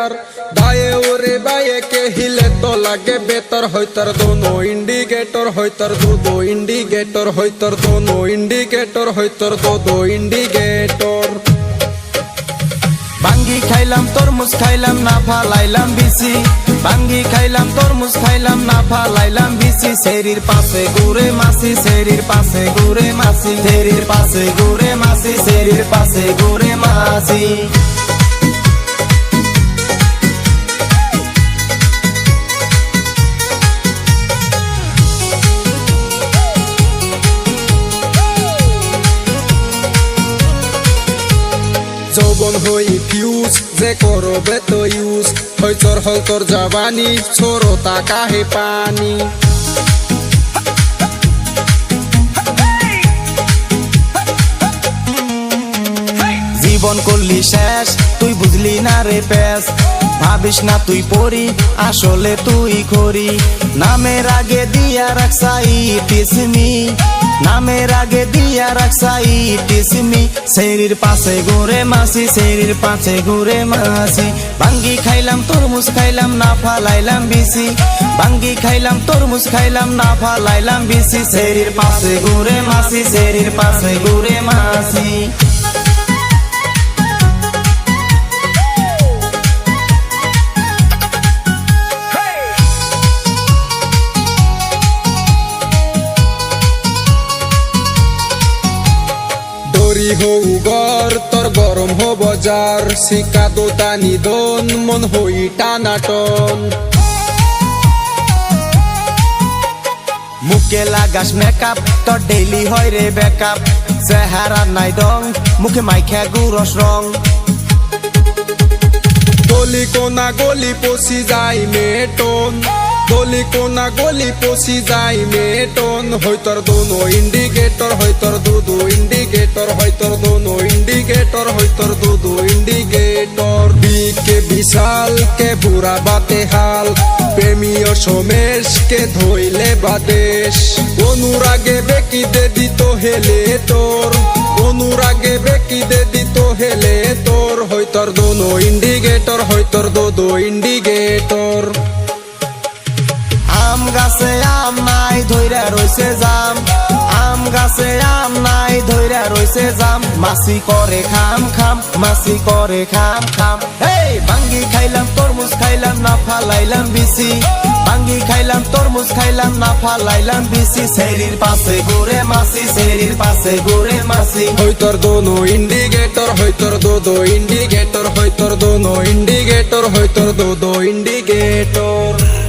indicator दाए ओरे बाए के हिले तो लागे बेहतर होतर दोनों इंडिकेटर होतर दो इंडिकेटर होतर दोनों इंडिकेटर होतर दो इंडिकेटर बांगी खाइलाम तरमुज खाइलाम ना फालाइलाम बिसि बांगी खाइलाम तरमुज खाइलाम ना फालाइलाम बिसि शेरिर पाशे घुरे मासी शेरिर पाशे घुरे मासी शेरिर पाशे घुरे मासी शेरिर पाशे घुरे मासी যৌবন হই ফিউজ যে করবে তো ইউজ হইতর হলতর জাবানি ছোড়ো তাকাহে পানি জীবন করলি শেষ তুই বুঝলি না রে পেশ ভাবিস না তুই পড়ি আসলে তুই করি নামের আগে দিয়া রাখসাই টিসমি নামের আগে দিয়া রাখসাই টিসমি শরীর পাশে ঘুরে মাসি শরীর পাশে ঘুরে মাসি বাঙ্গি খাইলাম তরমুজ খাইলাম না ফালাইলাম বিসি বাঙ্গি খাইলাম তরমুজ খাইলাম না ফালাইলাম বিসি শরীর পাশে ঘুরে মাসি শরীর পাশে ঘুরে মাসি হৌ গর তোর গরম হো বজার শিকা দোতানি দন মন হই টানাটন মুখে লাগাস মেকআপ তোর ডেইলি হয় রে বেকআপ চেহারা নাই দং মুখে মাইখা গুরস রং গলি কোনা গলি পশি যায় মেটন গলি কোনা গলি পশি যায় মেটন হইতর দোনো ইন্ডিকেটর হইতর দো ইন্ডিকেটর হইতর দোনো ইন্ডিকেটর হইতর দো ইন্ডিকেটর বিকে বিশাল কে বুড়া বাতে হাল প্রেমীয় সমেশ কে ধইলে বাদেশ অনুরাগে বেকি দে দিত হেলে তোর অনুরাগে বেকি দে দিত হেলে তোর হইতর দোনো ইন্ডিকেটর হইতর দো ইন্ডিকেটর আম গাছে আম নাই ধইরা রইছে জাম আম গাছে আম নাই ধইরা রইছে জাম মাসি করে খাম খাম মাসি করে খাম খাম এই বাঙ্গি খাইলাম তরমুজ খাইলাম না ফালাইলাম বিসি বাঙ্গি খাইলাম তরমুজ খাইলাম না ফালাইলাম বিসি শরীর পাশে ঘুরে মাসি শরীর পাশে ঘুরে মাসি হইতর দোনো ইন্ডিকেটর হইতর দো ইন্ডিকেটর হইতর দোনো ইন্ডিকেটর হইতর দো ইন্ডিকেটর